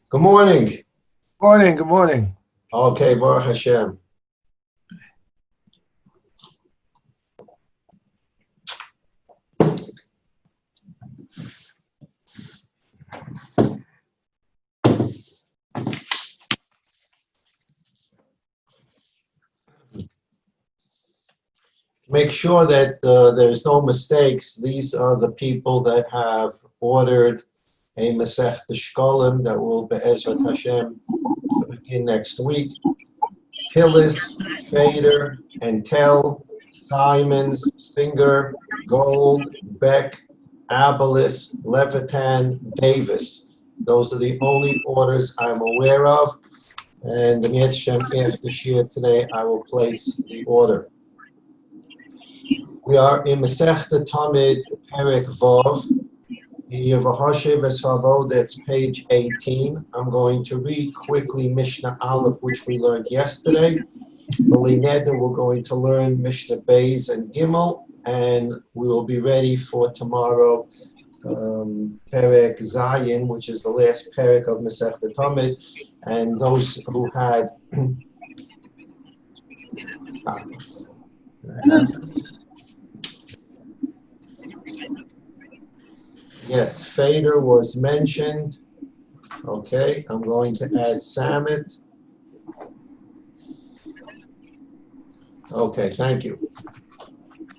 Good morning. Morning, good morning. Okay, Baruch Hashem. Make sure that there's no mistakes. These are the people that have ordered a Masech Shkolim that will Be'ezrat Hashem begin next week. Tillis, Fader, Entel, Simons, Singer, Gold, Beck, Abelis, Levitan, Davis. Those are the only orders I'm aware of. And the Yetz Shem after Shir today, I will place the order. We are in Masechta Tamid, Perek Vav. Yevahashev Eshavod, that's page 18. I'm going to read quickly Mishnah Aleph, which we learned yesterday. Neder, we're going to learn Mishnah Beis and Gimel, and we will be ready for tomorrow, Perek Zayin, which is the last Perek of Masechta Tamid. And those who had yes, Fader was mentioned. Okay, I'm going to add Samit. Okay, thank you.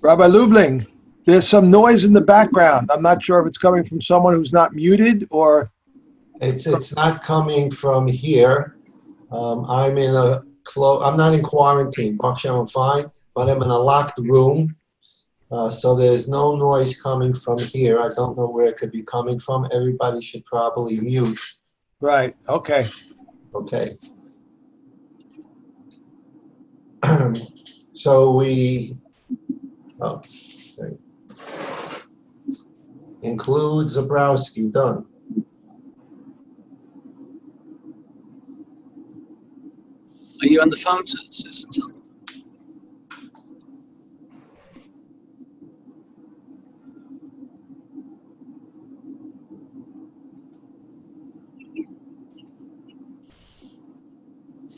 Rabbi Lubling, there's some noise in the background. I'm not sure if it's coming from someone who's not muted or... It's not coming from here. I'm in a I'm not in quarantine. Baruch Hashem, I'm fine, but I'm in a locked room. So there's no noise coming from here. I don't know where it could be coming from. Everybody should probably mute. Right, okay. Okay. So we include Zabrowski, done. Are you on the phone, Susan?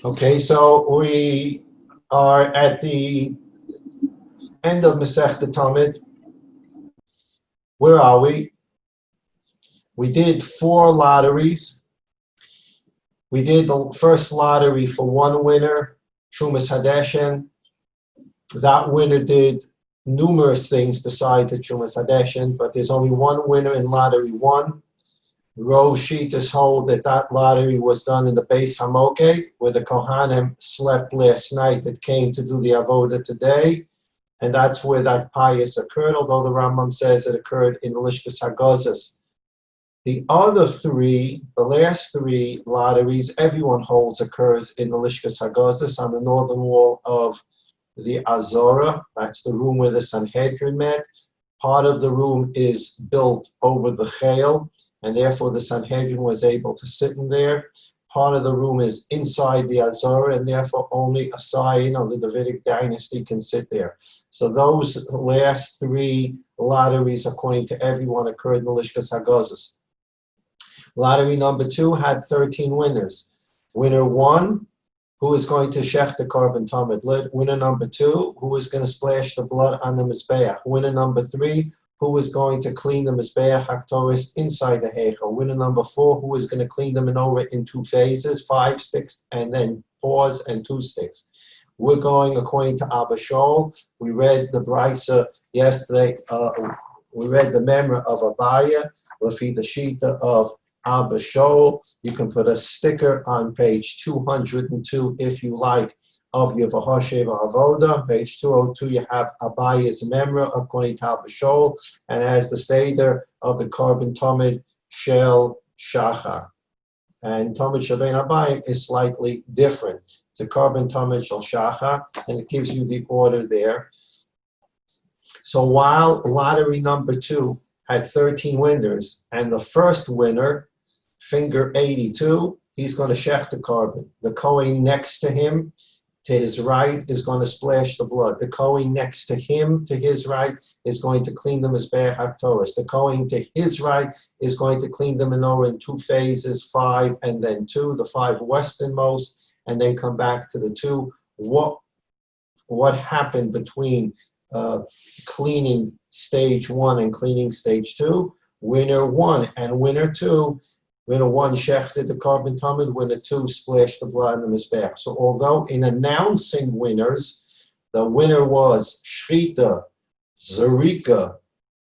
Okay, so we are at the end of Masechta Tamid. Where are we? We did 4 lotteries. We did the first lottery for 1 winner, Trumas Hadeshen. That winner did numerous things besides the Trumas Hadeshen, but there's only 1 winner in lottery 1. Rov Shitas hold that lottery was done in the Beis Hamoked, where the Kohanim slept last night that came to do the Avodah today. And that's where that pious occurred, although the Rambam says it occurred in the Lishkas Hagazos. The other 3, the last 3 lotteries, everyone holds occurs in the Lishkas Hagazos on the northern wall of the Azora. That's the room where the Sanhedrin met. Part of the room is built over the Chayil, and therefore the Sanhedrin was able to sit in there. Part of the room is inside the Azora, and therefore only a scion of the Davidic dynasty can sit there. So those last 3 lotteries, according to everyone, occurred in the Lishkas Hagazos. Lottery number 2 had 13 winners. Winner 1, who is going to shech the carbon tamid lid. Winner number 2, who is going to splash the blood on the mizbeach. Winner number 3, who is going to clean the mizbeach haktoris inside the heichel. Winner number 4, who is going to clean the menorah in 2 phases, 5 sticks, and then 4s and 2 sticks. We're going according to Abba Shaul. We read the Brisa yesterday. We read the Memra of Abaya, Lafi the Shita of Abba Shaul. You can put a sticker on page 202 if you like of Yevahashev Avoda. Page 202 you have Abaya's Memra according to Abba Shaul, and as the Seder of the Carbon Tamid Shel Shachar. And Tamid Shabein Abayim is slightly different. It's a Carbon Tamid Shel Shachar, and it gives you the order there. So while lottery number 2 had 13 winners, and the first winner, finger 82, he's going to shech the carbon. The Kohen next to him to his right is going to splash the blood. The Kohen next to him, to his right, is going to clean the Mizbeach HaKtoros. The Kohen to his right is going to clean the menorah in 2 phases, 5 and then 2, the 5 westernmost, and then come back to the 2. What happened between cleaning stage 1 and cleaning stage 2? Winner 1 and winner 2. Winner 1 shechted the carbon tamid, winner 2 splashed the blood in the mizbeach. So although in announcing winners, the winner was shchita, zarika,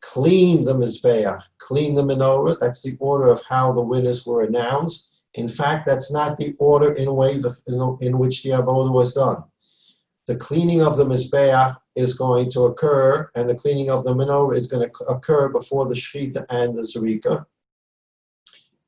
clean the mizbeach, clean the menorah. That's the order of how the winners were announced. In fact, that's not the order in which the avodah was done. The cleaning of the mizbeach is going to occur, and the cleaning of the menorah is going to occur before the shchita and the zarika.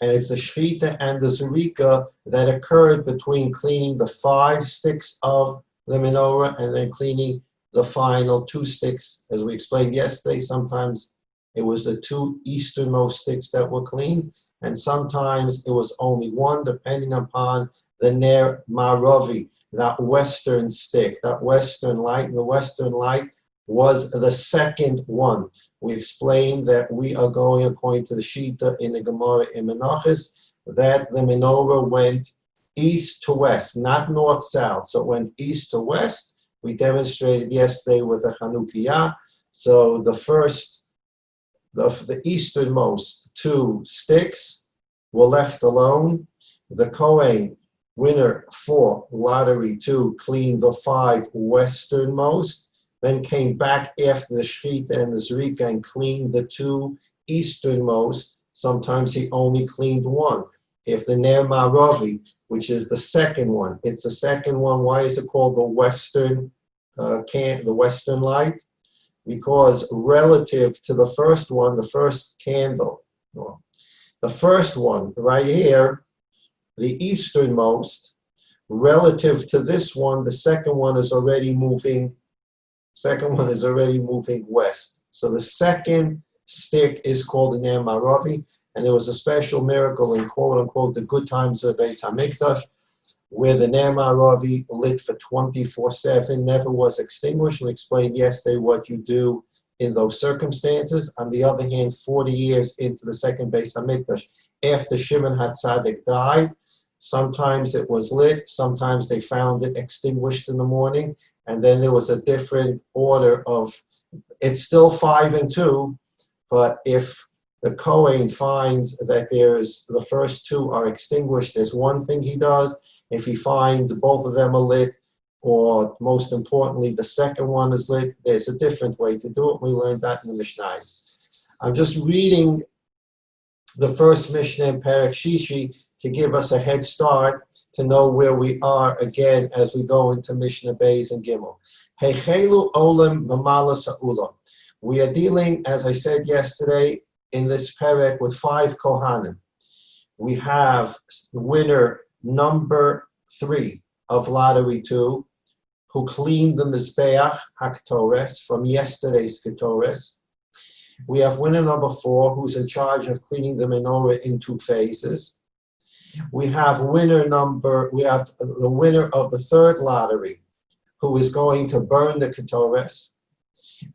And it's the shchita and the zarika that occurred between cleaning the 5 sticks of the menorah and then cleaning the final 2 sticks. As we explained yesterday, sometimes it was the 2 easternmost sticks that were cleaned, and sometimes it was only 1, depending upon the ner maravi, that western stick, that western light. And the western light was the second one. We explained that we are going according to the Shita in the Gemara in Menachos, that the menorah went east to west, not north-south. So it went east to west. We demonstrated yesterday with the Chanukiah. So the easternmost 2 sticks were left alone. The Kohen, winner 4, lottery 2, cleaned the 5 westernmost, then came back after the shchita and the zarika and cleaned the 2 easternmost. Sometimes he only cleaned 1. If the ner maravi, which is the second one, it's the second one. Why is it called the western the western light? Because relative to the first one, the first candle, well, the first one right here, the easternmost, relative to this one, the second one is already moving west. So the second stick is called the Ner Maravi, and there was a special miracle in quote-unquote the good times of Beis HaMikdash, where the Ner Maravi lit for 24/7, never was extinguished. We explained yesterday what you do in those circumstances. On the other hand, 40 years into the second Beis HaMikdash, after Shimon HaTzadik died, sometimes it was lit, sometimes they found it extinguished in the morning, and then there was a different order of, it's still 5 and 2, but if the Kohen finds that there's the first 2 are extinguished, there's one thing he does. If he finds both of them are lit, or most importantly, the second one is lit, there's a different way to do it. We learned that in the Mishnahs. I'm just reading the first Mishnah in Perek Shishi to give us a head start to know where we are again as we go into Mishnah Beis and Gimel. Heichelu olam b'mala sa'ulam. We are dealing, as I said yesterday, in this Perek with 5 Kohanim. We have the winner number 3 of lottery 2, who cleaned the Mizbeach HaKtores from yesterday's Ketores. We have winner number 4, who's in charge of cleaning the menorah in 2 phases. We have the winner of the 3rd lottery, who is going to burn the Ketores.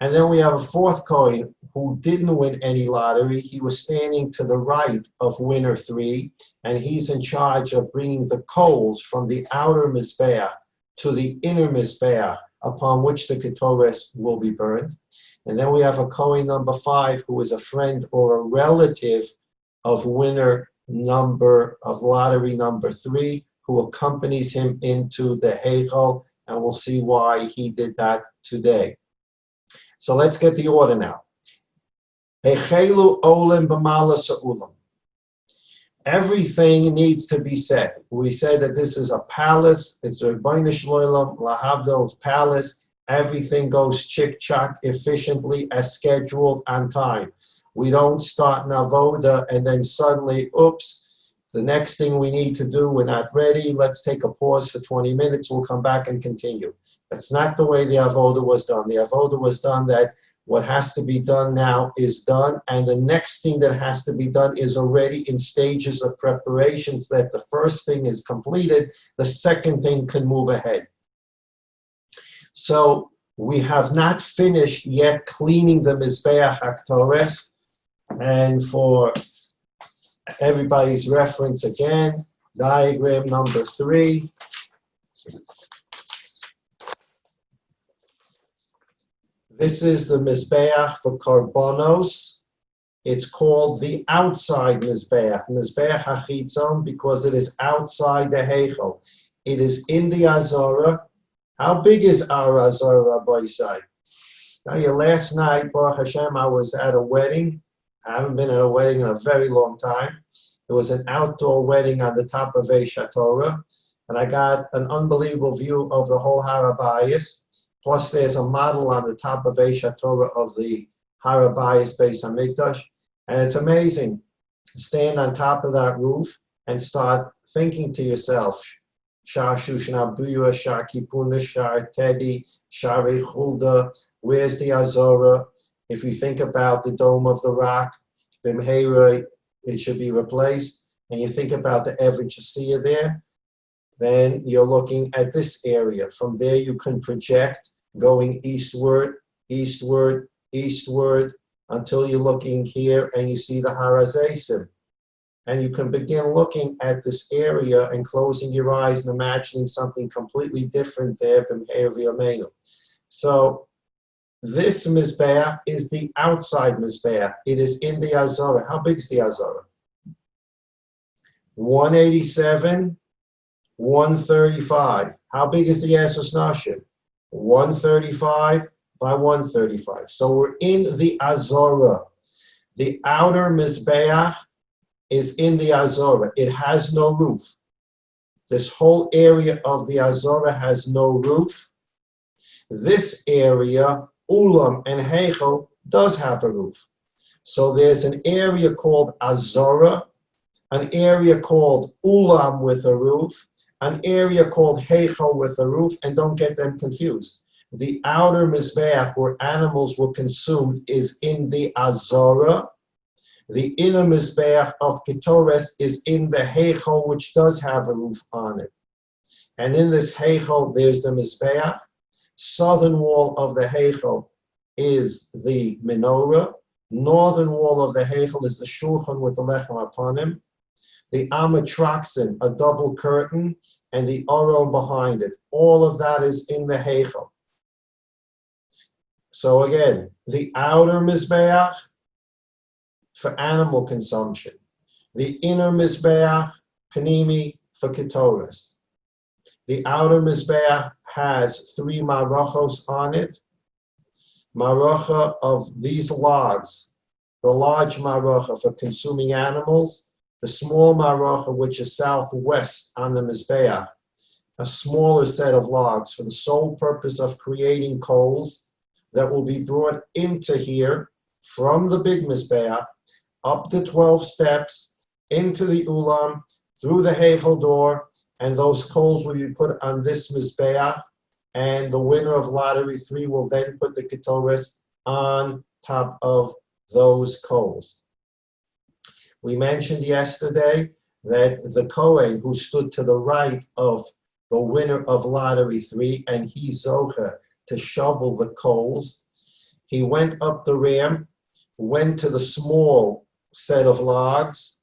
And then we have a 4th Kohen who didn't win any lottery. He was standing to the right of winner 3, and he's in charge of bringing the coals from the outer Mizbeach to the inner Mizbeach upon which the Ketores will be burned. And then we have a Kohen number 5 who is a friend or a relative of winner of lottery number 3, who accompanies him into the Heichal, and we'll see why he did that today. So let's get the order now. Heichelu olim b'mala sa'ulam. Everything needs to be said. We said that this is a palace. It's a Rebbeinu Shloim Lahavdil's palace. Everything goes chick-chock efficiently as scheduled on time. We don't start an avoda and then suddenly, oops, the next thing we need to do, we're not ready. Let's take a pause for 20 minutes. We'll come back and continue. That's not the way the avoda was done. The avoda was done that what has to be done now is done, and the next thing that has to be done is already in stages of preparation so that the first thing is completed, the second thing can move ahead. So we have not finished yet cleaning the Mizbeach HaKtores. And for everybody's reference again, diagram number 3. This is the Mizbeach for Karbonos. It's called the outside Mizbeach, Mizbeach HaChitzon, because it is outside the Heichel. It is in the Azorah. How big is our Azorah, Rabbi Yisai? Now, last night, Baruch Hashem, I was at a wedding. I haven't been at a wedding in a very long time. It was an outdoor wedding on the top of Eish HaTorah, and I got an unbelievable view of the whole Har HaBayis. Plus, there's a model on the top of Eish HaTorah of the Har HaBayis Beis HaMikdash, and it's amazing. Stand on top of that roof and start thinking to yourself, Shar Shushan Abuya, Shar Kipuna, Shar Teddy, Shar Hulda, where's the Azorah? If you think about the Dome of the Rock, Bimheira, it should be replaced, and you think about the Eved Shasiya there, then you're looking at this area. From there you can project going eastward, eastward, eastward, until you're looking here and you see the Har HaZeisim. And you can begin looking at this area and closing your eyes and imagining something completely different there from Bimheira. So this Mizbeach is the outside Mizbeach. It is in the Azorah. How big is the Azorah? 187, 135. How big is the Esos Nashim? 135 by 135. So we're in the Azorah. The outer Mizbeach is in the Azorah. It has no roof. This whole area of the Azorah has no roof. This area, Ulam and Heichel, does have a roof. So there's an area called Azorah, an area called Ulam with a roof, an area called Heichel with a roof, and don't get them confused. The outer Mizbeach where animals were consumed is in the Azorah. The inner Mizbeach of Ketores is in the Heichel, which does have a roof on it. And in this Heichel, there's the Mizbeach. Southern wall of the Heichel is the menorah. Northern wall of the Heichel is the shulchan with the lechem upon him. The amatroxin, a double curtain, and the aron behind it. All of that is in the Heichel. So again, the outer Mizbeach for animal consumption. The inner Mizbeach, Panimi, for Ketores. The outer Mizbeach has 3 marachos on it. Maracha of these logs, the large maracha for consuming animals, the small maracha which is southwest on the Mizbeach, a smaller set of logs for the sole purpose of creating coals that will be brought into here from the big Mizbeach, up the 12 steps, into the Ulam, through the Heichel door, and those coals will be put on this Mizbeach, and the winner of Lottery 3 will then put the Ketores on top of those coals. We mentioned yesterday that the Kohen who stood to the right of the winner of Lottery 3, and he zocha to shovel the coals, he went up the ramp, went to the small set of logs,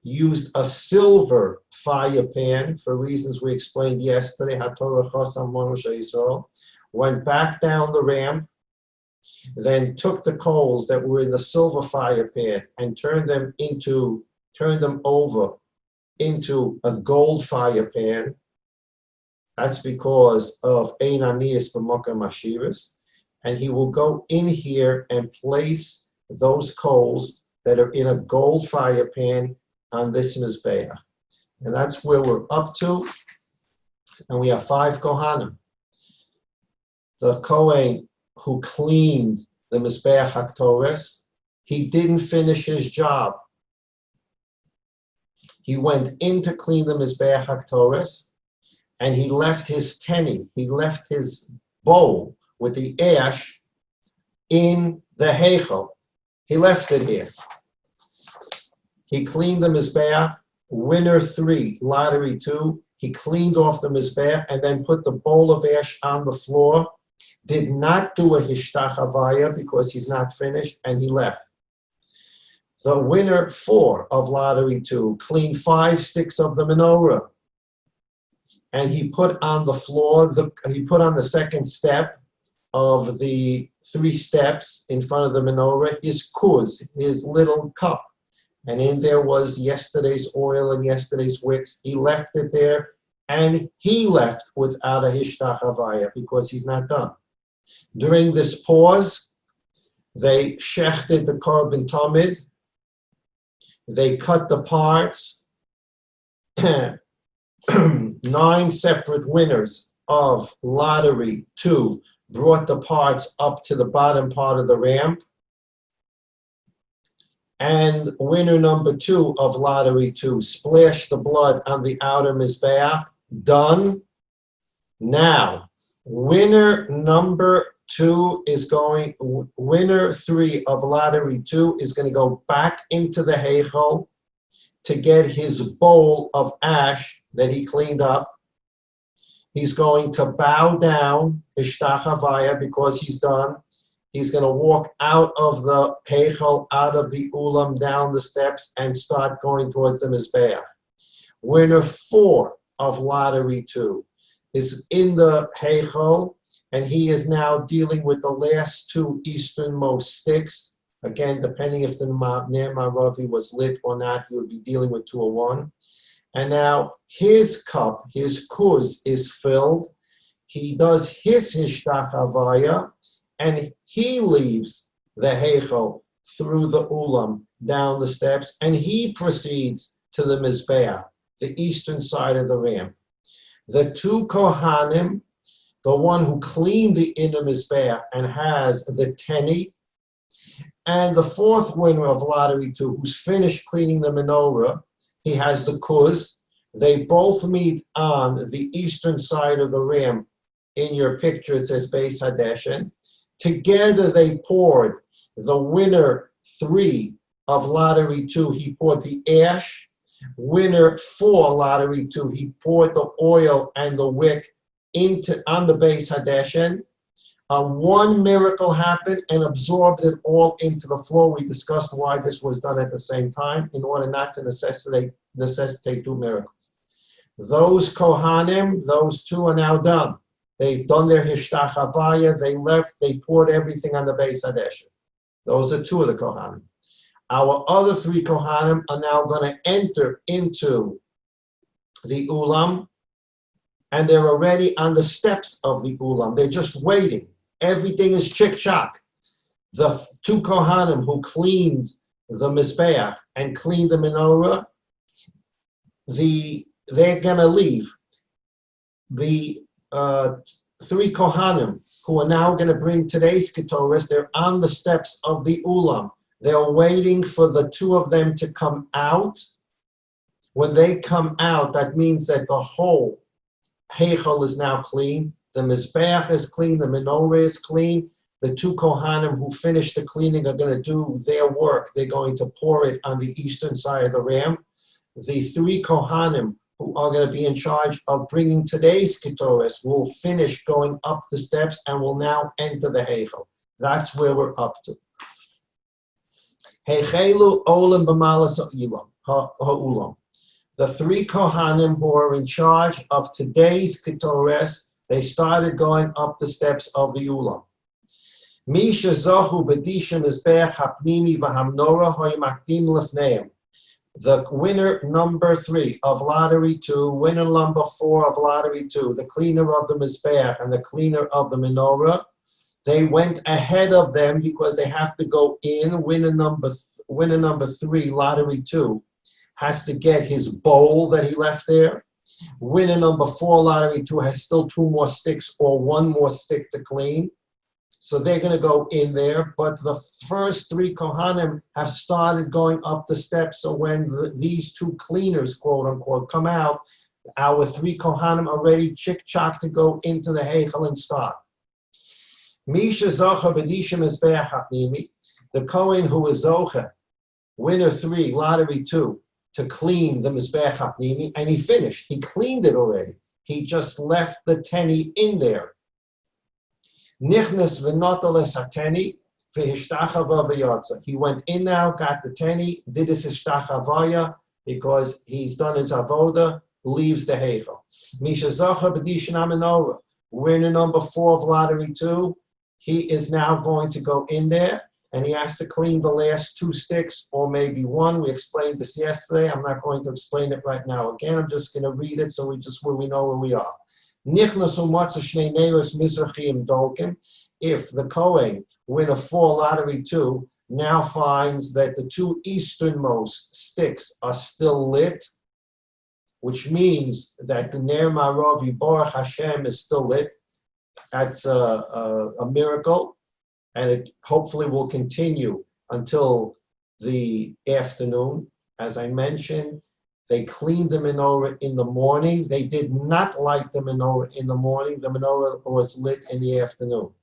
used a silver fire pan for reasons we explained yesterday, went back down the ramp, then took the coals that were in the silver fire pan and turned them over into a gold fire pan. That's because of Ein Aniyas B'Mokar Mashiras. And he will go in here and place those coals that are in a gold fire pan on this Mizbeach. And that's where we're up to. And we have 5 Kohanim. The Kohen who cleaned the Mizbeach HaKtores, he didn't finish his job. He went in to clean the Mizbeach HaKtores, and he left his teni, he left his bowl with the ash in the Heichel. He left it here. He cleaned the Mizbeach, winner 3, lottery 2. He cleaned off the Mizbeach and then put the bowl of ash on the floor did not do a Hishtach Havaya because he's not finished, and he left. The winner 4 of lottery 2 cleaned 5 sticks of the menorah, and he put on the floor, he put on the second step of the 3 steps in front of the menorah, his kuz, his little cup. And in there was yesterday's oil and yesterday's wicks. He left it there, and he left without a Hishtach Havaya because he's not done. During this pause, they shechted the korban Tamid. They cut the parts. 9 separate winners of lottery 2 brought the parts up to the bottom part of the ramp. And winner number 2 of lottery 2 splashed the blood on the outer mizbeach. Done. Now, winner number 2 is going, winner 3 of lottery 2 is going to go back into the heichal to get his bowl of ash that he cleaned up. He's going to bow down, Hishtach Havaya, because he's done. He's going to walk out of the heichal, out of the ulam, down the steps, and start going towards the mizbeach. Winner 4 of lottery 2 is in the heichal, and he is now dealing with the last 2 easternmost sticks. Again, depending if the Ner Maravi was lit or not, he would be dealing with 201. And now his cup, his kuz, is filled. He does his Hishtach Havaya, and he leaves the heichal through the ulam, down the steps, and he proceeds to the mizbeach, the eastern side of the ramp. The 2 kohanim, the one who cleaned the inner mizbeach and has the teni, and the 4th winner of lottery 2, who's finished cleaning the menorah, he has the kuz. They both meet on the eastern side of the ramp. In your picture, it says Beis Hadeshen. Together they poured the winner 3 of lottery 2. He poured the ash. Winner 4 lottery 2. He poured the oil and the wick on the Beis Hadeshen. One miracle happened and absorbed it all into the flow. We discussed why this was done at the same time in order not to necessitate 2 miracles. Those Kohanim, those 2 are now done. They've done their Hishtach Havaya. They left. They poured everything on the Beis Hadeshen. Those are 2 of the Kohanim. Our other 3 Kohanim are now going to enter into the Ulam, and they're already on the steps of the Ulam. They're just waiting. Everything is chick-chock. The 2 Kohanim who cleaned the Mizbeach and cleaned the menorah, they're going to leave. The 3 Kohanim who are now going to bring today's Ketores, they're on the steps of the Ulam. They're waiting for the 2 of them to come out. When they come out, that means that the whole heichal is now clean. The Mizbeach is clean. The menorah is clean. The 2 Kohanim who finish the cleaning are going to do their work. They're going to pour it on the eastern side of the ramp. The 3 Kohanim who are going to be in charge of bringing today's Ketores will finish going up the steps and will now enter the heichal. That's where we're up to. Heichelu olam b'malas ha'ulam. The 3 Kohanim who are in charge of today's Ketores, they started going up the steps of the Ulam. Mi shezochu b'disha mizbeach hapnimi v'hamnora ho'imakdim lefneim. The winner number 3 of lottery 2, winner number 4 of lottery 2, the cleaner of the Mizbeach and the cleaner of the menorah, they went ahead of them because they have to go in. Winner number 3, lottery 2, has to get his bowl that he left there. Winner number 4, lottery 2, has still 2 more sticks or 1 more stick to clean. So they're going to go in there. But the first 3 Kohanim have started going up the steps. So when these 2 cleaners, quote unquote, come out, our 3 Kohanim are ready, chick-chock, to go into the heichal and start. Misha Zocha B'dishim Mizbeach Hapnimi, the Kohen who is Zocha, winner 3, lottery 2, to clean the Mizbeach Hapnimi, and he finished. He cleaned it already. He just left the teni in there. Nichnas v'noteles hateni v'hishtachava v'yotza. He went in now, got the teni, did his hishtachavaya, because he's done his avoda, leaves the heichal. Misha zacha b'dishin amenorah. Winner number 4 of lottery 2. He is now going to go in there, and he has to clean the last 2 sticks, or maybe 1. We explained this yesterday. I'm not going to explain it right now again. I'm just going to read it so we know where we are. If the Kohen, winner 4 lottery 2, now finds that the 2 easternmost sticks are still lit, which means that the Ner Maravi Baruch Hashem is still lit. That's a miracle, and it hopefully will continue until the afternoon. As I mentioned, they cleaned the menorah in the morning. They did not light the menorah in the morning. The menorah was lit in the afternoon.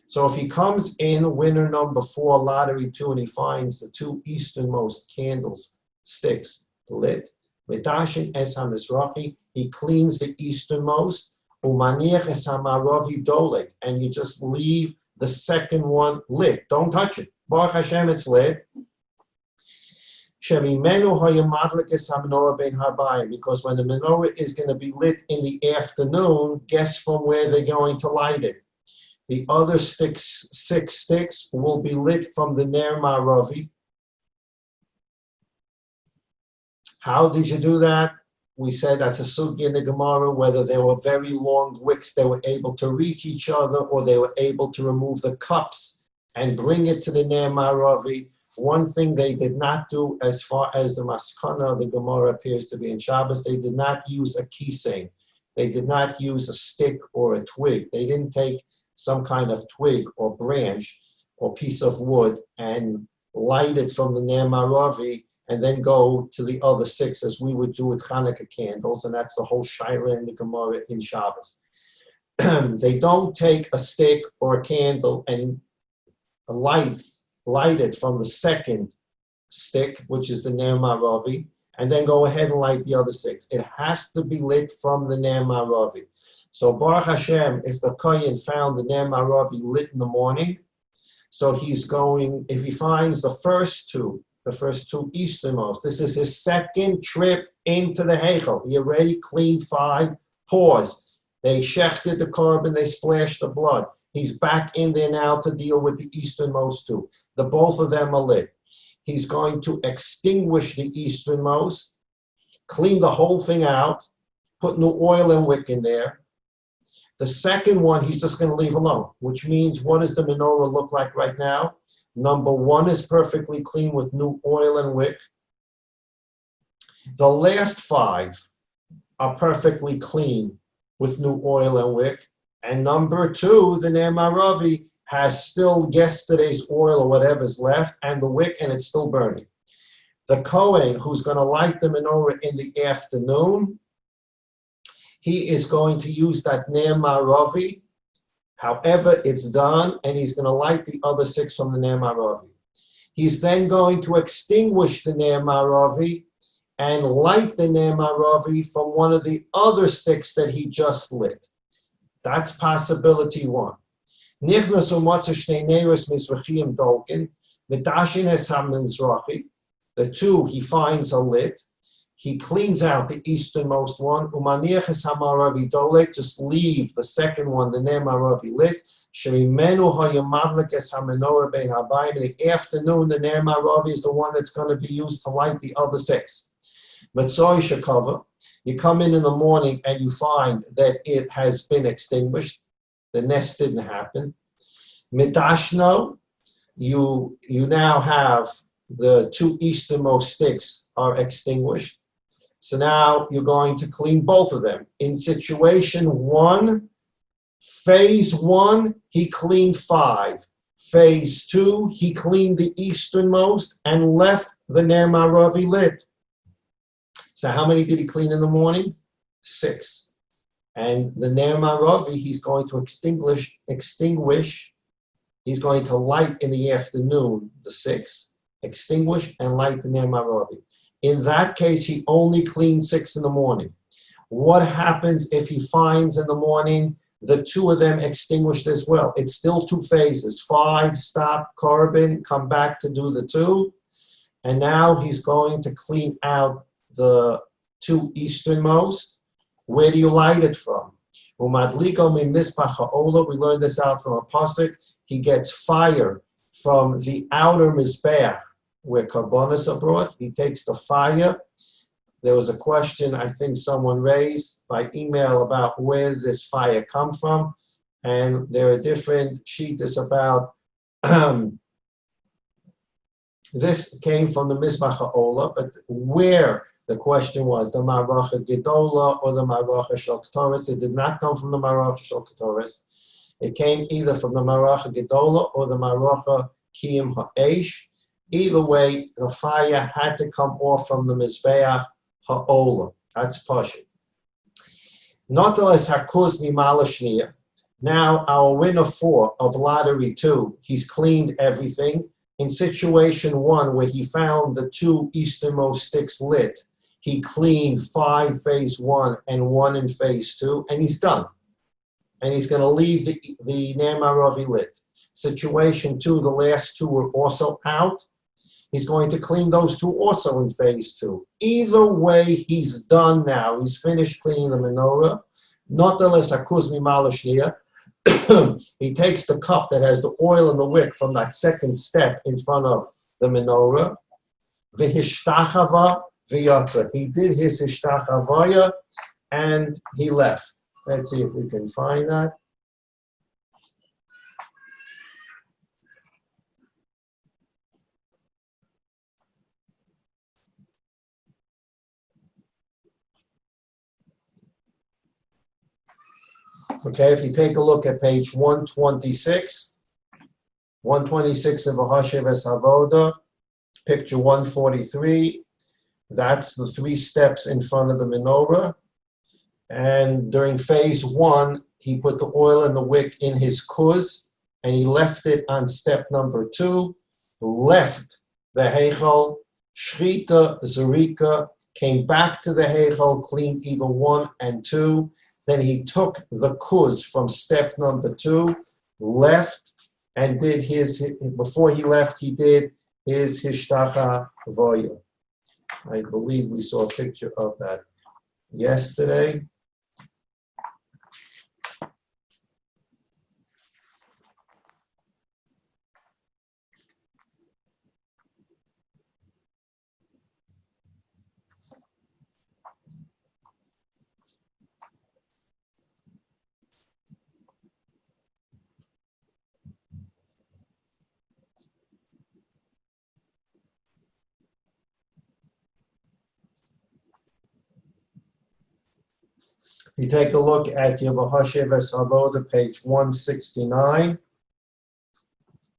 So if he comes in winner number 4, lottery 2, and he finds the 2 easternmost candles, sticks, lit, Medashin es hamizrachi, he cleans the easternmost, umaniach es hamaravi dolek, and you just leave the second one lit. Don't touch it. Baruch Hashem, it's lit. Because when the menorah is going to be lit in the afternoon, guess from where they're going to light it? The other 6 sticks will be lit from the Ner Maravi. How did you do that? We said that's a sugya in the Gemara, whether they were very long wicks, they were able to reach each other, or they were able to remove the cups and bring it to the Ner Maravi. One thing they did not do, as far as the Maskana, the Gemara appears to be in Shabbos, they did not use a kisei. They did not use a stick or a twig. They didn't take some kind of twig or branch or piece of wood and light it from the Ner Maravi and then go to the other 6 as we would do with Hanukkah candles, and that's the whole shaila in the Gemara in Shabbos. They don't take a stick or a candle and light it from the second stick, which is the Ner Maravi, and then go ahead and light the other 6. It has to be lit from the Ner Maravi. So Baruch Hashem, if the Kohen found the Ner Maravi lit in the morning, so he's going, if he finds the first two easternmost, this is his second trip into the Heichel. He already cleaned 5, paused. They shechted the carbon, they splashed the blood. He's back in there now to deal with the easternmost 2. The both of them are lit. He's going to extinguish the easternmost, clean the whole thing out, put new oil and wick in there. The second one, he's just going to leave alone, which means what does the menorah look like right now? Number 1 is perfectly clean with new oil and wick. The last 5 are perfectly clean with new oil and wick. And number 2, the Ner Maravi, has still yesterday's oil or whatever's left and the wick, and it's still burning. The Kohen, who's going to light the menorah in the afternoon, he is going to use that Ner Maravi, however it's done, and he's going to light the other 6 from the Ner Maravi. He's then going to extinguish the Ner Maravi and light the Ner Maravi from one of the other sticks that he just lit. That's possibility 1. The 2 he finds are lit. He cleans out the easternmost one. Just leave the second one, the Ner Maravi lit. In the afternoon, the Ner Maravi is the one that's going to be used to light the other 6. You come in the morning and you find that it has been extinguished. The nest didn't happen. Midashno, you now have the 2 easternmost sticks are extinguished. So now you're going to clean both of them. In situation 1, phase 1, he cleaned 5. Phase 2, he cleaned the easternmost and left the Ner Maravi lit. So how many did he clean in the morning? 6. And the Ner Maravi, he's going to extinguish. He's going to light in the afternoon, the 6, extinguish and light the Ner Maravi. In that case, he only cleaned 6 in the morning. What happens if he finds in the morning the two of them extinguished as well. It's still two phases. 5, stop, carbon, come back to do the 2. And now he's going to clean out the 2 easternmost. Where do you light it from? We learned this out from a pasuk. He gets fire from the outer mizbeach where karbonos are brought. He takes the fire. There was a question I think someone raised by email about where this fire come from, and there are different shittas about this came from the Mizbach HaOla, but where the question was, the Maracha Gedola or the Maracha Shel Ketoris. It did not come from the Maracha Shel Ketoris. It came either from the Maracha Gedola or the Maracha Kiyim Ha'esh. Either way, the fire had to come off from the Mizbeach HaOla. That's Pashut. Noteles Hakuz Mimala Shniya. Now, our winner 4 of lottery 2, he's cleaned everything. In situation 1, where he found the 2 easternmost sticks lit, he cleaned 5 phase 1 and 1 in phase 2, and he's done. And he's going to leave the Ner Maravi lit. Situation 2, the last 2 were also out. He's going to clean those 2 also in phase 2. Either way, he's done now. He's finished cleaning the menorah. Noteles hakuz mimala shniya. He takes the cup that has the oil and the wick from that second step in front of the menorah. V'hishtachava v'yatza. He did his hishtachavaya and he left. Let's see if we can find that. Okay, if you take a look at page 126 of Ahasheves Havoda, picture 143, that's the 3 steps in front of the menorah. And during phase 1, he put the oil and the wick in his kuz, and he left it on step number 2, left the heichal, shchita, zerika, came back to the heichal, cleaned either 1 and 2. Then he took the kuz from step number 2, left, and did before he left, he did his hishtacha voya. I believe we saw a picture of that yesterday. You take a look at your Bahasheves Havoda, page 169,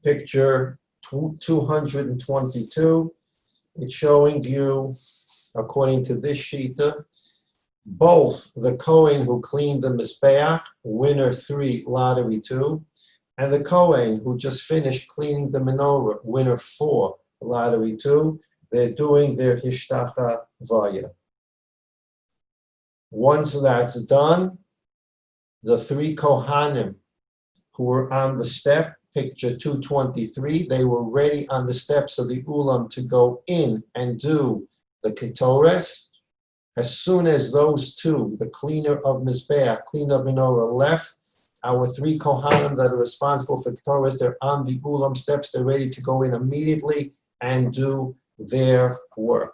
picture 222. It's showing you, according to this shita, both the Kohen who cleaned the Mizbeach, winner 3, lottery 2, and the Kohen who just finished cleaning the menorah, winner 4, lottery 2. They're doing their Hishtacha Vaya. Once that's done, the 3 Kohanim who were on the step, picture 223, they were ready on the steps of the Ulam to go in and do the Ketores. As soon as those 2, the cleaner of Mizbeach, cleaner of Menorah, left, our 3 Kohanim that are responsible for Ketores, they're on the Ulam steps, they're ready to go in immediately and do their work.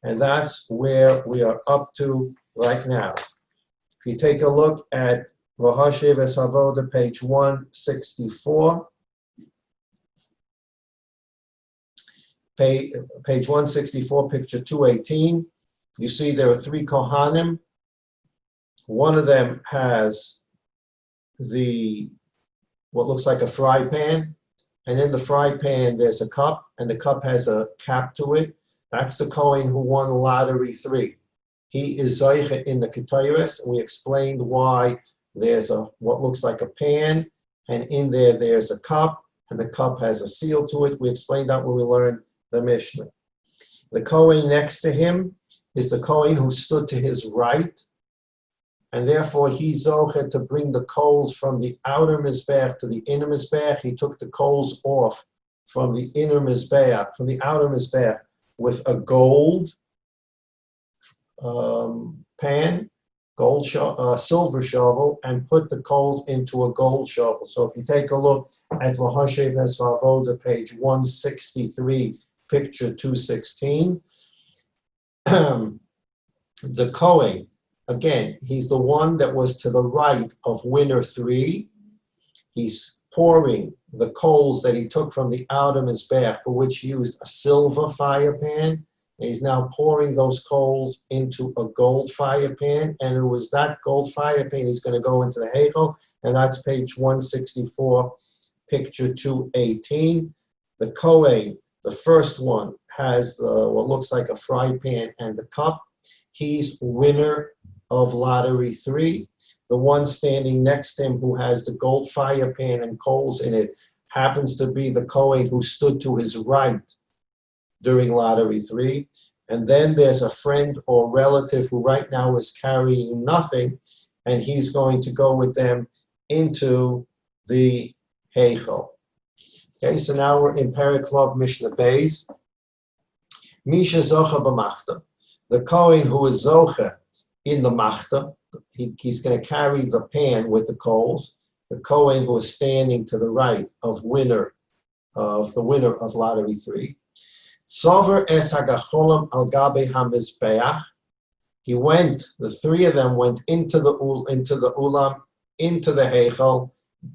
And that's where we are up to right now. If you take a look at Vahasheves Havoda, page 164, page 164, picture 218, you see there are 3 Kohanim. One of them has what looks like a fry pan, and in the fry pan there's a cup, and the cup has a cap to it. That's the Kohen who won lottery 3. He is Zaycha in the Ketores, and we explained why there's what looks like a pan, and in there's a cup, and the cup has a seal to it. We explained that when we learned the Mishnah. The Kohen next to him is the Kohen who stood to his right, and therefore he's zoche to bring the coals from the outer mizbeach to the inner mizbeach. He took the coals off from the inner mizbeach, from the outer mizbeach, with a gold pan, silver shovel, and put the coals into a gold shovel. So if you take a look at Lahashev Esvavoda, page 163, picture 216, the Kohen, again, he's the one that was to the right of winner 3. He's pouring the coals that he took from the outer mizbeach, for which he used a silver fire pan. And he's now pouring those coals into a gold fire pan, and it was that gold fire pan he's going to go into the Heichel, and that's page 164, picture 218. The Kohen, the first one, has what looks like a fry pan and the cup. He's winner of lottery 3. The one standing next to him who has the gold fire pan and coals in it happens to be the Kohen who stood to his right during lottery 3. And then there's a friend or relative who right now is carrying nothing, and he's going to go with them into the Heichel. Okay, so now we're in Perek Vav Mishnah Beis. Misha Zocha b'machta. The Kohen who is Zocha in the machta, he's going to carry the pan with the coals. The Kohen who is standing to the right of the winner of lottery 3. Sover es hagacholam al gabe hamizbeach. The 3 of them went into the ulam, into the heichel,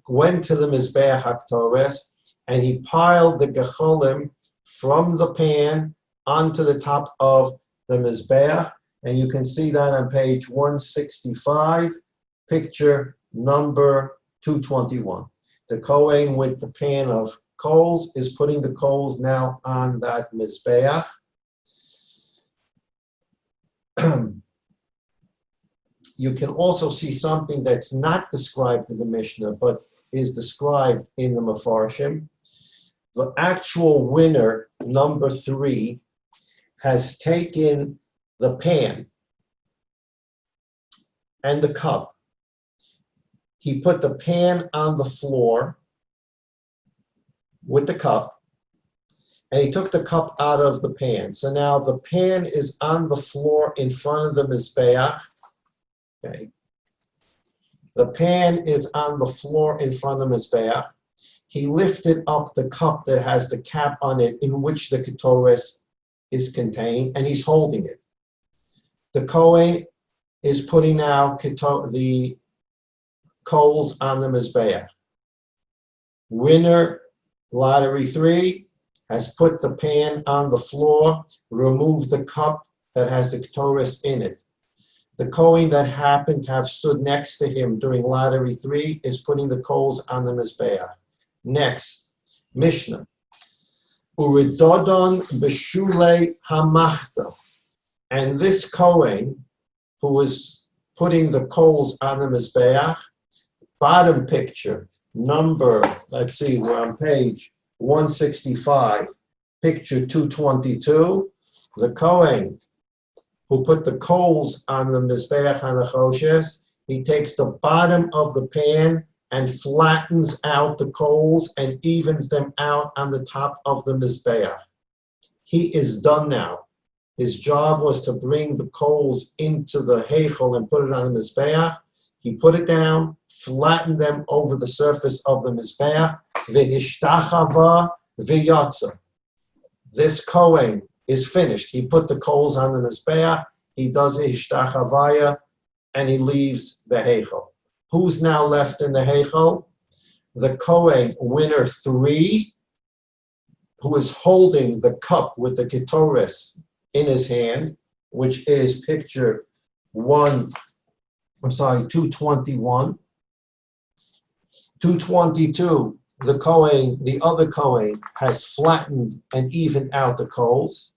went to the mizbeach haktores, and he piled the gecholim from the pan onto the top of the mizbeach, and you can see that on page 165, picture number 221. The Kohen with the pan of coals is putting the coals now on that mizbeach. You can also see something that's not described in the Mishnah, but is described in the Mefarshim. The actual winner, number 3, has taken the pan and the cup. He put the pan on the floor with the cup, and he took the cup out of the pan. So now the pan is on the floor in front of the mizbeach. Okay. The pan is on the floor in front of the mizbeach. He lifted up the cup that has the cap on it in which the ketores is contained, and he's holding it. The Kohen is putting now the coals on the mizbeach. Winner, lottery 3, has put the pan on the floor, removed the cup that has the ketores in it. The Kohen that happened to have stood next to him during lottery 3 is putting the coals on the mizbeach. Next, Mishnah. Uridodon b'shulei hamachta. And this Kohen, who was putting the coals on the mizbeach, bottom picture, let's see, we're on page 165, picture 222. The Kohen who put the coals on the mizbeach hanachoshes, he takes the bottom of the pan and flattens out the coals and evens them out on the top of the mizbeach. He is done now. His job was to bring the coals into the heichel and put it on the mizbeach. He put it down, flattened them over the surface of the mizbeach. Ve'ishtachava ve'yatza. This Kohen is finished. He put the coals on the mizbeach. He does a hishtachavaya, and he leaves the heichel. Who's now left in the heichel? The Kohen, winner 3, who is holding the cup with the ketores in his hand, which is picture 221. 222, the other Kohen has flattened and evened out the coals.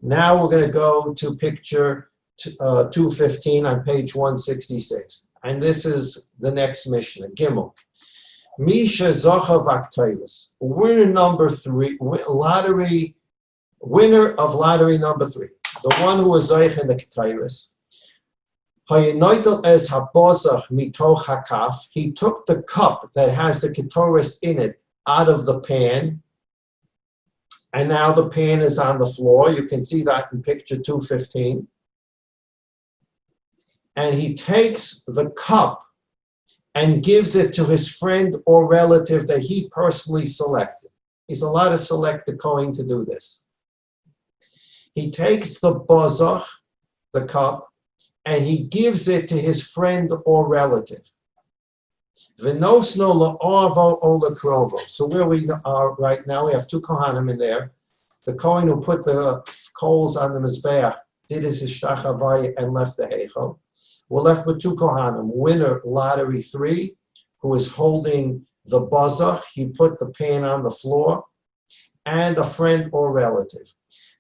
Now we're going to go to picture 215 on page 166. And this is the next Mishnah, Gimel. Misha Zocha Vaktoivus, winner number 3, winner of lottery number 3, the one who was Zoich in the Ketairis. Hayenoidel es habozach mitoch hakaf. He took the cup that has the ketoris in it out of the pan, and now the pan is on the floor. You can see that in picture 215. And he takes the cup and gives it to his friend or relative that he personally selected. He's allowed to select the Kohen to do this. He takes the bozach, the cup, and he gives it to his friend or relative. V'nosno la'arvo o l'krovo. So where we are right now, we have two Kohanim in there. The Kohen who put the coals on the Mizbeach did his Ishtach Havaya and left the Heichel. We're left with two Kohanim. Winner, lottery 3, who is holding the bozach. He put the pan on the floor. And a friend or relative.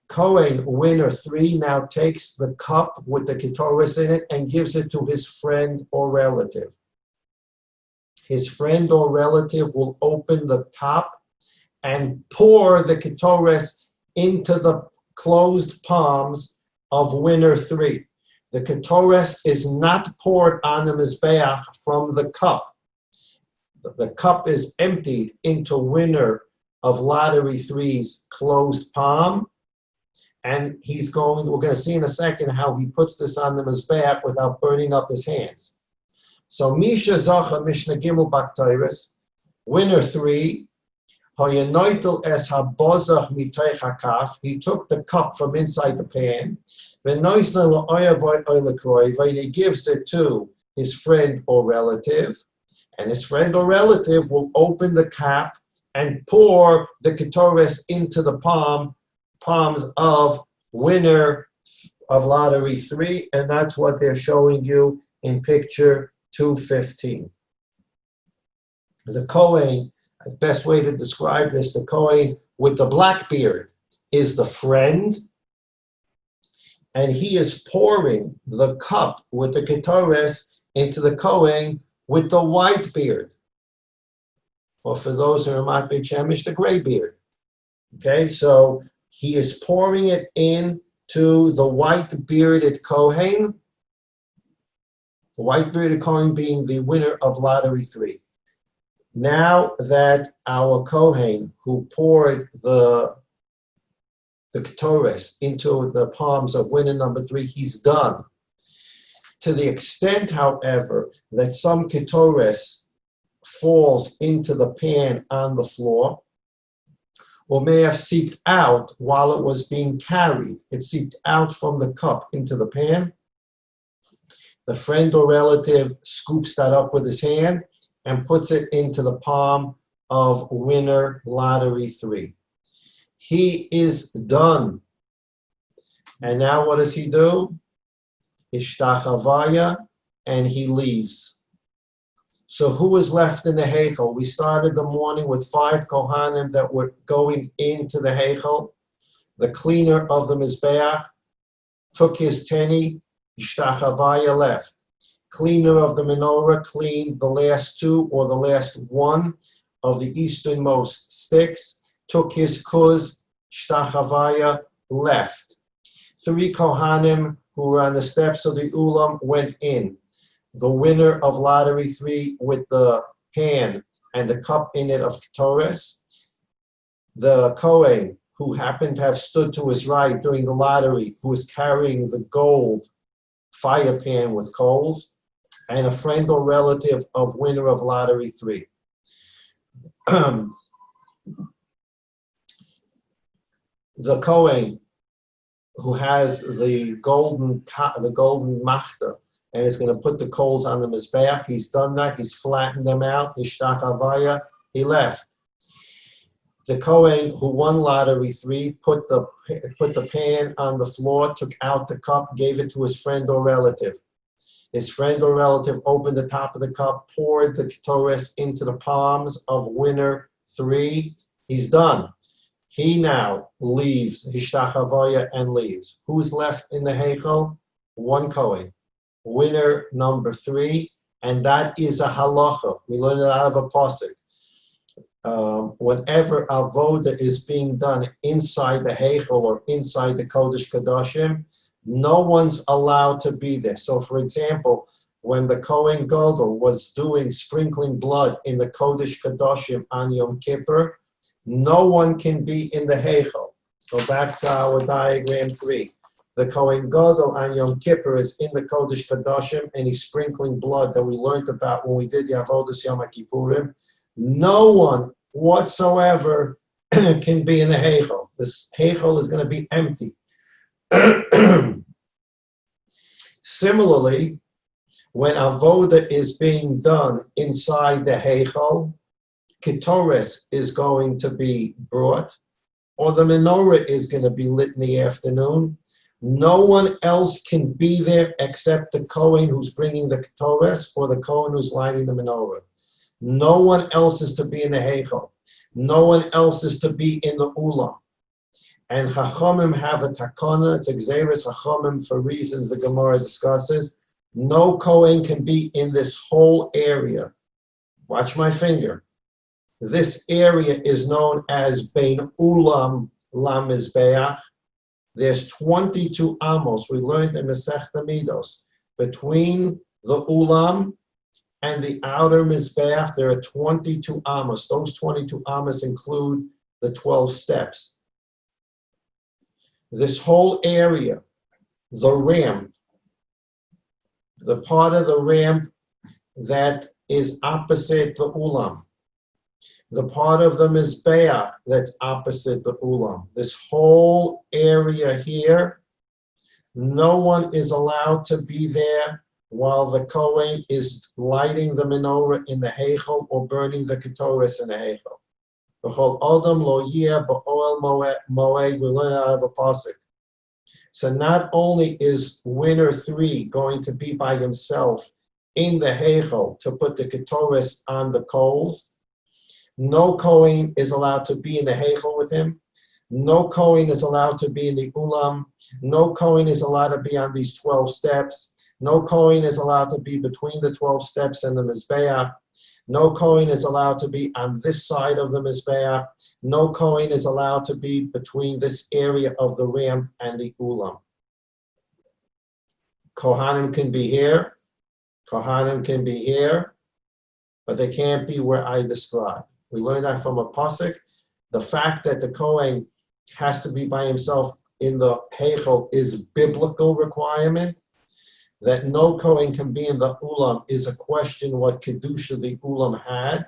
Kohen, winner 3, now takes the cup with the ketoris in it and gives it to his friend or relative. His friend or relative will open the top and pour the ketoris into the closed palms of winner 3. The ketoris is not poured on the mizbeach from the cup. The cup is emptied into winner of lottery 3's closed palm, and we're going to see in a second how he puts this on the mizbeach without burning up his hands. So Misha Zacha Mishnah Gimel Baktiris, winner 3, Hayenoitel es habozach mitoch hakaf. He took the cup from inside the pan, and he gives it to his friend or relative, and his friend or relative will open the cap and pour the ketoris into the palms of winner of lottery 3, and that's what they're showing you in picture 215. The Kohen, the best way to describe this, the Kohen with the black beard is the friend, and he is pouring the cup with the ketoris into the Kohen with the white beard. Or for those who are not Beit Shemesh, the gray beard. Okay, so he is pouring it into the white bearded Kohen. The white bearded Kohen being the winner of lottery 3. Now that our Kohen who poured the ketoris into the palms of winner number 3, he's done. To the extent, however, that some ketoris falls into the pan on the floor, or may have seeped out while it was being carried. It seeped out from the cup into the pan. The friend or relative scoops that up with his hand and puts it into the palm of winner lottery 3. He is done. And now what does he do? Ishtach Havaya, and he leaves. So who is left in the Heichel? We started the morning with 5 Kohanim that were going into the Heichel. The cleaner of the Mizbeach took his teni, Ishtach Havaya left. Cleaner of the menorah cleaned the last 2 or the last 1 of the easternmost sticks, took his kuz, Ishtach Havaya left. 3 Kohanim who were on the steps of the Ulam went in. The winner of lottery 3 with the pan and the cup in it of ketoris. The Kohen who happened to have stood to his right during the lottery, who was carrying the gold fire pan with coals, and a friend or relative of winner of lottery 3. The Kohen who has the golden machta and is going to put the coals on the mizbeach. He's done that. He's flattened them out. Ishtach Havaya, he left. The Kohen who won lottery 3 put the pan on the floor, took out the cup, gave it to his friend or relative. His friend or relative opened the top of the cup, poured the ketoris into the palms of winner 3. He's done. He now leaves, Ishtach Havaya, and leaves. Who's left in the Heichel? 1 Kohen. Winner number 3, and that is a halacha. We learned it out of a pasuk. Whenever avoda is being done inside the Heichel or inside the Kodesh Kodashim, No one's allowed to be there. So, for example, when the Kohen Gadol was doing sprinkling blood in the Kodesh Kadoshim on Yom Kippur, no one can be in the Heichel. Go back to our diagram 3. The Kohen Gadol on Yom Kippur is in the Kodesh Kadoshim and he's sprinkling blood that we learned about when we did the Avodas Yom Kippurim. No one whatsoever can be in the Heichel. This Heichel is going to be empty. Similarly, when avoda is being done inside the heichal, ketores is going to be brought, or the menorah is going to be lit in the afternoon. No one else can be there except the Kohen who's bringing the ketores or the Kohen who's lighting the menorah. No one else is to be in the heichal. No one else is to be in the ulam. And Chachamim have a takana, it's Xeris Chachamim for reasons the Gemara discusses. No Kohen can be in this whole area. Watch my finger. This area is known as Bein Ulam Lamizbeach. There's 22 amos. We learned in Maseches Tamid. Between the Ulam and the outer Mizbeach, there are 22 amos. Those 22 amos include the 12 steps. This whole area, the ramp, the part of the ramp that is opposite the ulam, the part of the mizbeach that's opposite the ulam, this whole area here, no one is allowed to be there while the Kohen is lighting the menorah in the heichel or burning the ketores in the heichel. We learn out of a pasuk. So not only is winner 3 going to be by himself in the heichel to put the ketores on the coals, no Kohen is allowed to be in the heichel with him. No Kohen is allowed to be in the ulam. No Kohen is allowed to be on these 12 steps. No Kohen is allowed to be between the 12 steps and the mizbeach. No Kohen is allowed to be on this side of the Mizbeach. No Kohen is allowed to be between this area of the ramp and the Ulam. Kohanim can be here. Kohanim can be here. But they can't be where I describe. We learned that from a pasuk. The fact that the Kohen has to be by himself in the Heichel is biblical requirement. That no Kohen can be in the Ulam is a question what Kedusha the Ulam had.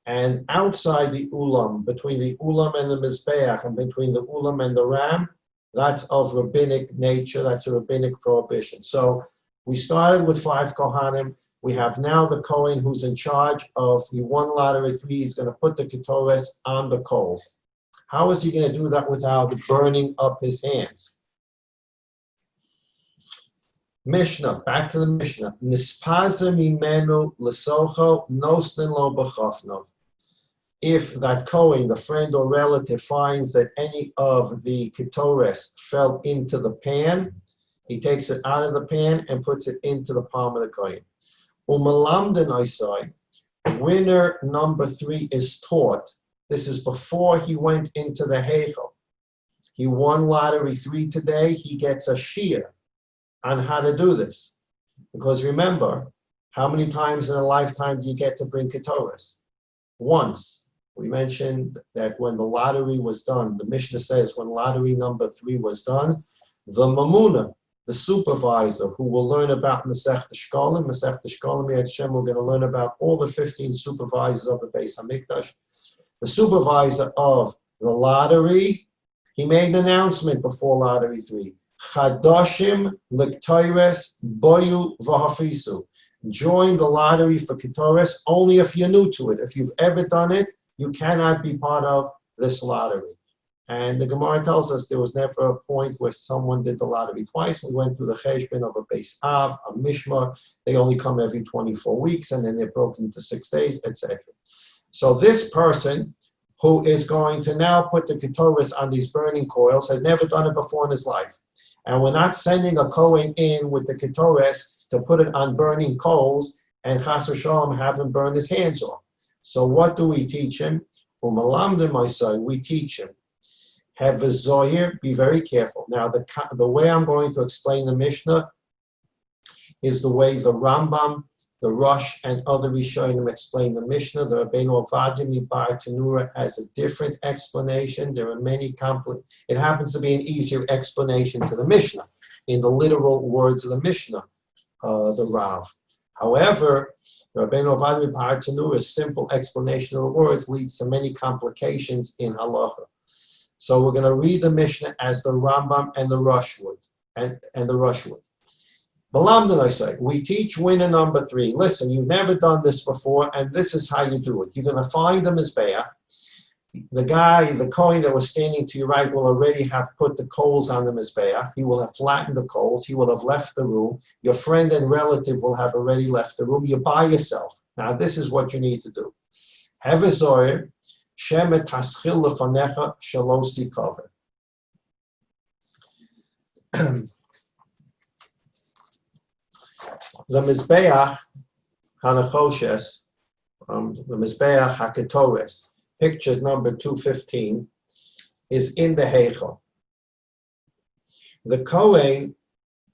And outside the Ulam, between the Ulam and the Mizbeach, and between the Ulam and the Ram, that's of rabbinic nature, that's a rabbinic prohibition. So we started with 5 Kohanim. We have now the Kohen who's in charge of, he won lottery 3, he's going to put the ketores on the coals. How is he going to do that without burning up his hands? Mishnah, back to the Mishnah. Nispaza mimenu lesocho nosnin lo b'chafno. If that Kohen, the friend or relative, finds that any of the ketores fell into the pan, he takes it out of the pan and puts it into the palm of the Kohen. Umalamden Isai, winner number 3 is taught. This is before he went into the Heichel. He won lottery 3 today, he gets a shiur on how to do this. Because remember, how many times in a lifetime do you get to bring ketores? Once. We mentioned that when the lottery was done, the Mishnah says when lottery number 3 was done, the mamuna, the supervisor who will learn about Maseches Shkolim, Yad Shem, we're going to learn about all the 15 supervisors of the Beis HaMikdash. The supervisor of the lottery, he made an announcement before lottery 3. Chadoshim lektoires boyu v'hafisu. Join the lottery for ketores only if you're new to it. If you've ever done it, you cannot be part of this lottery. And the Gemara tells us there was never a point where someone did the lottery twice. We went through the cheshbon of a Beis Av, a Mishmar. They only come every 24 weeks, and then they're broken into 6 days, etc. So this person who is going to now put the ketores on these burning coils has never done it before in his life. And we're not sending a Kohen in with the ketores to put it on burning coals and chas v'shalom have him burn his hands off. So what do we teach him? Umalamdim Isai, we teach him. Have a zoyer, be very careful. Now, the way I'm going to explain the Mishnah is the way the Rambam, the Rosh, and other Rishonim explain the Mishnah. The Rabbeinu Ovadia Mibar Tanura has a different explanation. There are many it happens to be an easier explanation to the Mishnah, in the literal words of the Mishnah, the Rav. However, the Rabbeinu Ovadia Mibar Tanura's simple explanation of the words leads to many complications in halacha. So we're going to read the Mishnah as the Rambam and the Rosh would, and the Rosh would. Malamdan, I say, we teach winner number 3. Listen, you've never done this before, and this is how you do it. You're going to find the Mizbeah. The guy, the Kohen that was standing to your right will already have put the coals on the Mizbeah. He will have flattened the coals. He will have left the room. Your friend and relative will have already left the room. You're by yourself. Now, this is what you need to do. Have a zoyer. Shemet haschil lefanecha shalosi cover. The Mizbeach Hanachoshes, the Mizbeach HaKetores, picture number 215, is in the Heichel. The Kohen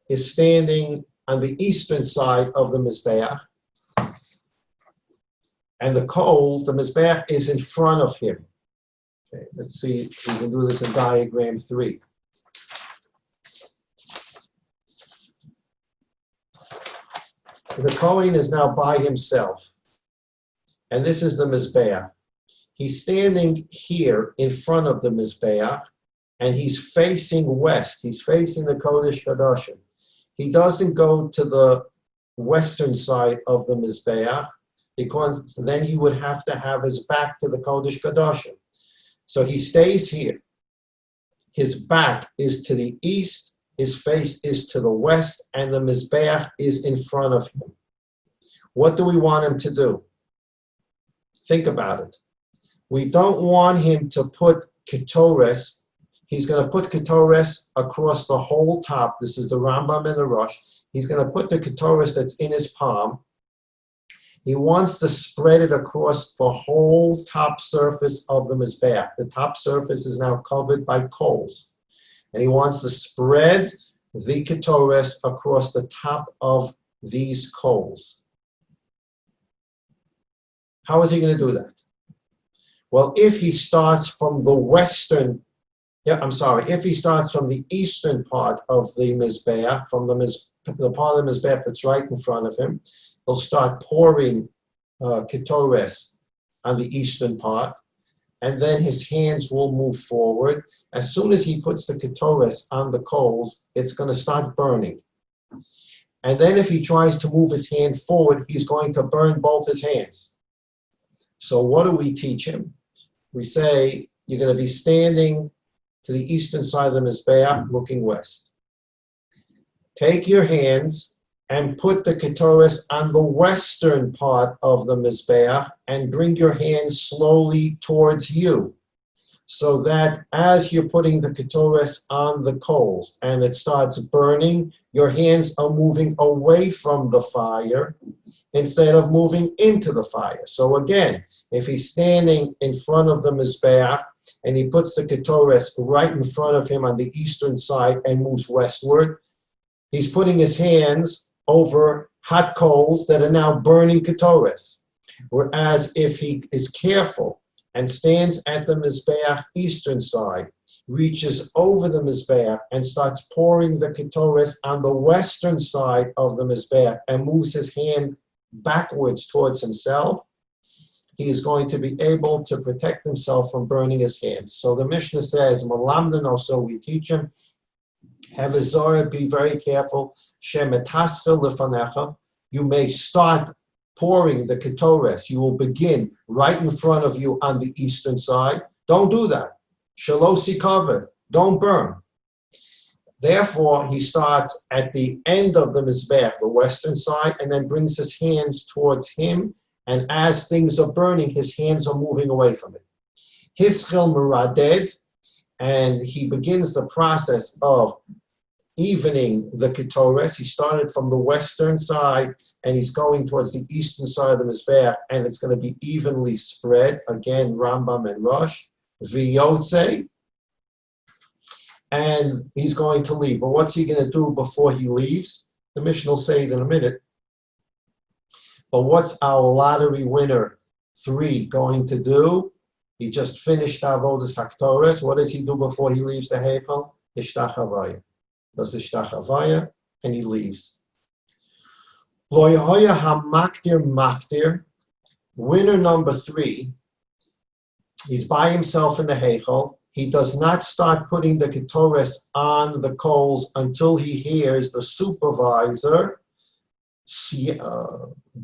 is standing on the eastern side of the Mizbeach, and the coals, the Mizbeach, is in front of him. Okay, let's see if we can do this in diagram 3. The Kohen is now by himself, and this is the Mizbeach. He's standing here in front of the Mizbeach, and he's facing west. He's facing the Kodesh Kodashim. He doesn't go to the western side of the Mizbeach, because then he would have to have his back to the Kodesh Kodashim. So he stays here. His back is to the east, his face is to the west, and the Mizbeach is in front of him. What do we want him to do? Think about it. We don't want him to put ketores. He's going to put ketores across the whole top. This is the Rambam and the Rosh. He's going to put the ketores that's in his palm. He wants to spread it across the whole top surface of the Mizbeach. The top surface is now covered by coals. And he wants to spread the ketores across the top of these coals. How is he going to do that? Well, if he starts from the if he starts from the eastern part of the Mizbeach, from the part of the Mizbeach that's right in front of him, he'll start pouring ketores on the eastern part, and then his hands will move forward. As soon as he puts the ketores on the coals, it's going to start burning. And then if he tries to move his hand forward, he's going to burn both his hands. So what do we teach him? We say, you're going to be standing to the eastern side of the Mizbeach, looking west. Take your hands and put the ketores on the western part of the Mizbeach and bring your hands slowly towards you, so that as you're putting the ketores on the coals and it starts burning, your hands are moving away from the fire instead of moving into the fire. So again, if he's standing in front of the Mizbeach and he puts the ketores right in front of him on the eastern side and moves westward, he's putting his hands over hot coals that are now burning ketores. Whereas if he is careful and stands at the Mizbeach eastern side, reaches over the Mizbeach and starts pouring the ketores on the western side of the Mizbeach and moves his hand backwards towards himself, he is going to be able to protect himself from burning his hands. So the Mishnah says, Malamdan, also we teach him, have a Zohar, be very careful. Shemetascha lefanecha. You may start pouring the ketores. You will begin right in front of you on the eastern side. Don't do that. Shalosi cover. Don't burn. Therefore, he starts at the end of the Mizbeach, the western side, and then brings his hands towards him. And as things are burning, his hands are moving away from it. Hischil meraded, and he begins the process of evening the ketores. He started from the western side, and he's going towards the eastern side of the Mizbeach, and it's going to be evenly spread. Again, Rambam and Rosh. V'yotze, and he's going to leave. But what's he going to do before he leaves? The Mishnah will say it in a minute. But what's our lottery winner 3 going to do? He just finished Avodas Haktoras. What does he do before he leaves the Heichal? Ishtach Havaya. Does Ishtach Havaya, and he leaves. Lo Yehoya HaMaktir Maktir. Winner number 3. He's by himself in the Heichal. He does not start putting the Ketores on the coals until he hears the supervisor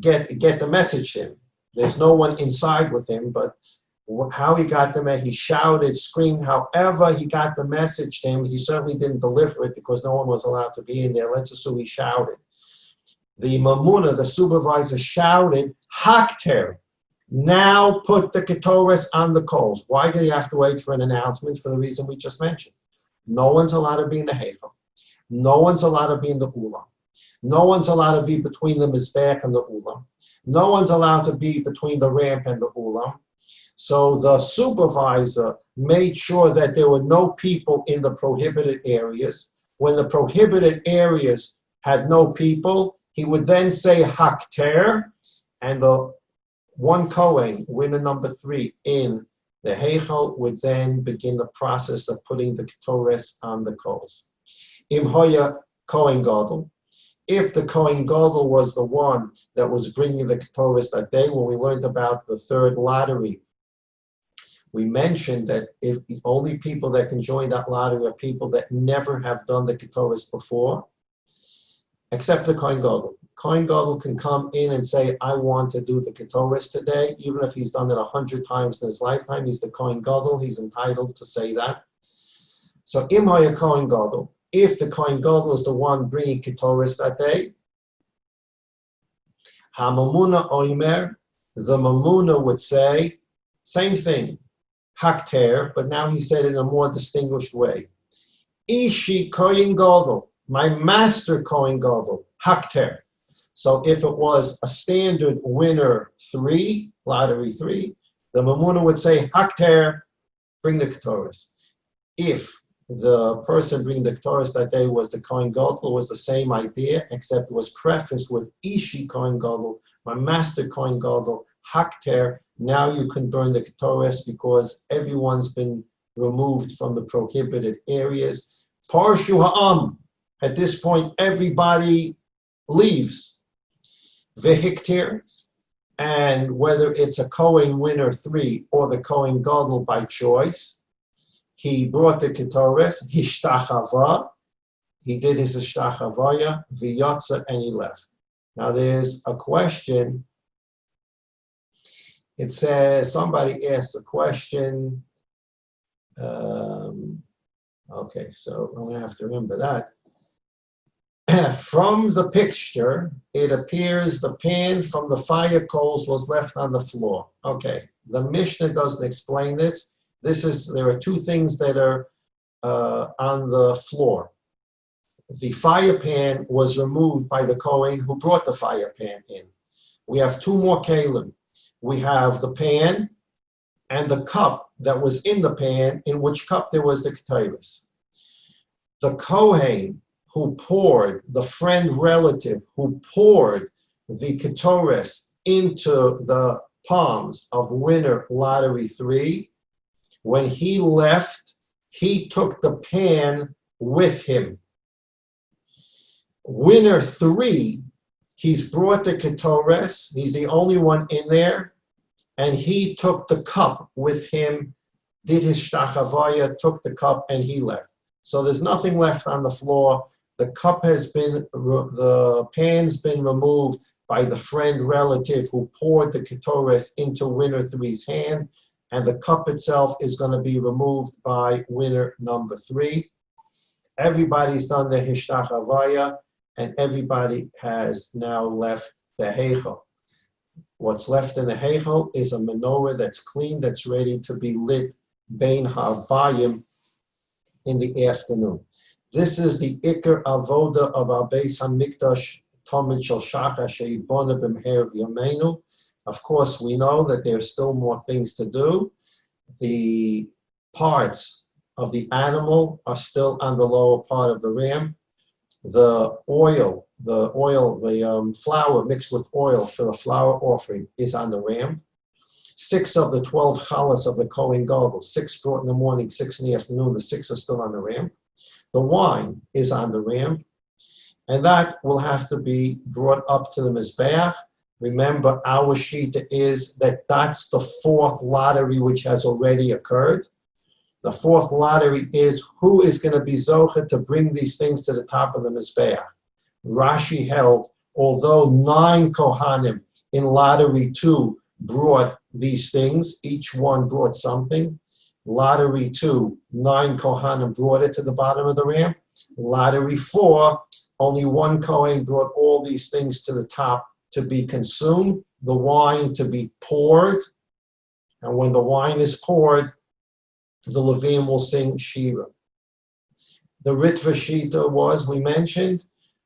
get the message to him. There's no one inside with him, but how he got the message, he shouted, screamed, however he got the message to him. He certainly didn't deliver it because no one was allowed to be in there. Let's assume he shouted. The Mamuna, the supervisor, shouted, Hakter, now put the Ketores on the coals. Why did he have to wait for an announcement? For the reason we just mentioned. No one's allowed to be in the Heichal. No one's allowed to be in the Ulam. No one's allowed to be between the Mizbeach and the Ulam. No one's allowed to be between the ramp and the Ulam. So the supervisor made sure that there were no people in the prohibited areas. When the prohibited areas had no people, he would then say Hakter, and the one Kohen, winner number 3, in the Heichal would then begin the process of putting the Ketores on the coals. Im Hoya Kohen Gadol. If the Kohen Gadol was the one that was bringing the Ketores that day, when we learned about the 3rd lottery, we mentioned that if the only people that can join that lottery are people that never have done the Ketores before, except the Kohen Gadol. Kohen Gadol can come in and say, I want to do the Ketores today, even if he's done it 100 times in his lifetime. He's the Kohen Gadol. He's entitled to say that. So, Im Haya Kohen Gadol. If the Kohen Gadol is the one bringing Ketores that day, HaMamuna Oimer, the Mamuna would say, same thing, Hakter, but now he said it in a more distinguished way. Ishi Kohen Gadol, my master Kohen Gadol, Hakter. So if it was a standard winner 3, lottery 3, the Mamuna would say, Hakter, bring the Ketores. If the person bringing the Ketores that day was the Kohen Gadol, was the same idea, except it was prefaced with Ishi Kohen Gadol, my master Kohen Gadol, Hakter, now you can burn the Ketores because everyone's been removed from the prohibited areas. Parshu Ha'am, at this point everybody leaves. Vehiktir, and whether it's a Kohen winner 3 or the Kohen Gadol by choice, he brought the Ketores, Hishtachava, he did his Hishtachavaya, V'yatza, and he left. Now there's a question. It says, somebody asked a question. Okay, so I'm going to have to remember that. From the picture, it appears the pan from the fire coals was left on the floor. Okay, the Mishnah doesn't explain this. There are 2 things that are on the floor. The fire pan was removed by the Kohen who brought the fire pan in. We have 2 more kalim. We have the pan and the cup that was in the pan, in which cup there was the ketores. The Kohen who poured, the friend relative who poured the ketores into the palms of winner lottery 3, when he left, he took the pan with him. Winner 3, he's brought the ketores, he's the only one in there, and he took the cup with him, did his shtachavaya, took the cup, and he left. So there's nothing left on the floor. The pan's been removed by the friend relative who poured the ketores into winner 3's hand, and the cup itself is going to be removed by winner number 3. Everybody's done the hishtachavaya, and everybody has now left the heichal. What's left in the heichal is a menorah that's clean, that's ready to be lit bein ha'arbayim in the afternoon. This is the Iker Avoda of our Beis HaMikdash Tamid Shel Shachar She'ibona B'Meher V'Yameinu. Of course, we know that there's still more things to do. The parts of the animal are still on the lower part of the ram. The flour mixed with oil for the flour offering is on the ram. 6 of the 12 challahs of the Kohen Gadol, 6 brought in the morning, 6 in the afternoon, the 6 are still on the ram. The wine is on the ram, and that will have to be brought up to the Mizbeach. Remember, our shita is that that's the 4th lottery which has already occurred. The 4th lottery is who is going to be zocha to bring these things to the top of the Mizbeach. Rashi held, although 9 Kohanim in lottery 2 brought these things, each one brought something. Lottery 2, 9 Kohanim brought it to the bottom of the ramp. Lottery 4, only 1 Kohen brought all these things to the top to be consumed, the wine to be poured. And when the wine is poured, the Levim will sing Shira. The Ritva Shita was, we mentioned,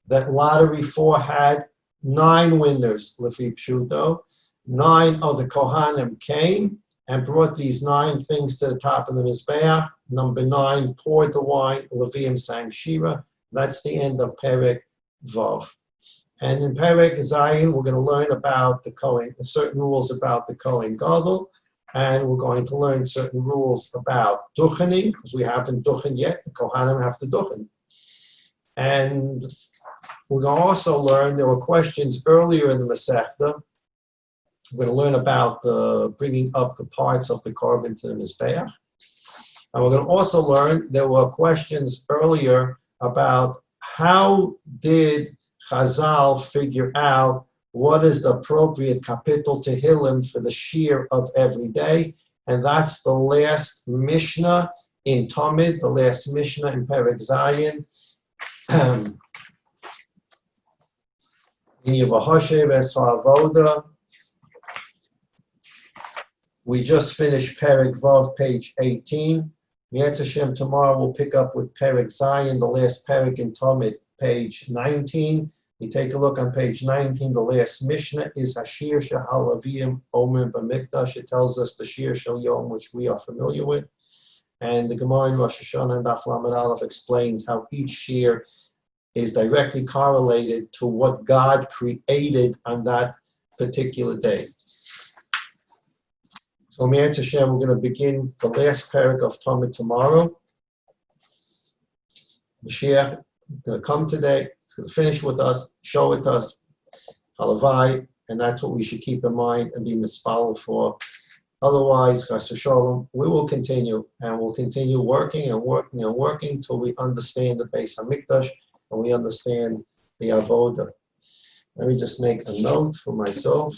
that lottery 4 had 9 winners, Lefi Pshuto. 9 of the Kohanim came and brought these 9 things to the top of the Mizbeach. Number 9 poured the wine, Levim sang Shira. That's the end of Perek Vav. And in Perek Zayin, we're going to learn about the Kohen, certain rules about the Kohen Gadol, and we're going to learn certain rules about duchening, because we haven't duchen yet. The Kohanim have to duchen. And we're going to also learn, there were questions earlier in the Masechta. We're going to learn about the bringing up the parts of the korban to the Mizbeach. And we're going to also learn, there were questions earlier about how did Chazal figure out what is the appropriate kapitel Tehillim for the shir of every day. And that's the last Mishnah in Tamid, the last Mishnah in Perek Zayin. In Yevahoshe Vesva Avoda. We just finished Perek Vav, page 18. Mi'et Hashem, tomorrow we'll pick up with Perek Zayin, the last Perek in Tamid, page 19. You take a look on page 19, the last Mishnah is Hashir Shehalavim Omer B'Mikdash. It tells us the Shir Shel Yom, which we are familiar with. And the Gemara in Rosh Hashanah and Daf Lamed Aleph explains how each Shir is directly correlated to what God created on that particular day. So, Me'et Hashem, we're going to begin the last parak of Tamid tomorrow. Mashiach is going to come today. He's going to finish with us, show it to us, halavai, and that's what we should keep in mind and be mispal for. Otherwise, chas v'sholom, we will continue, and we'll continue working and working and working until we understand the Beis HaMikdash and we understand the Avodah. Let me just make a note for myself.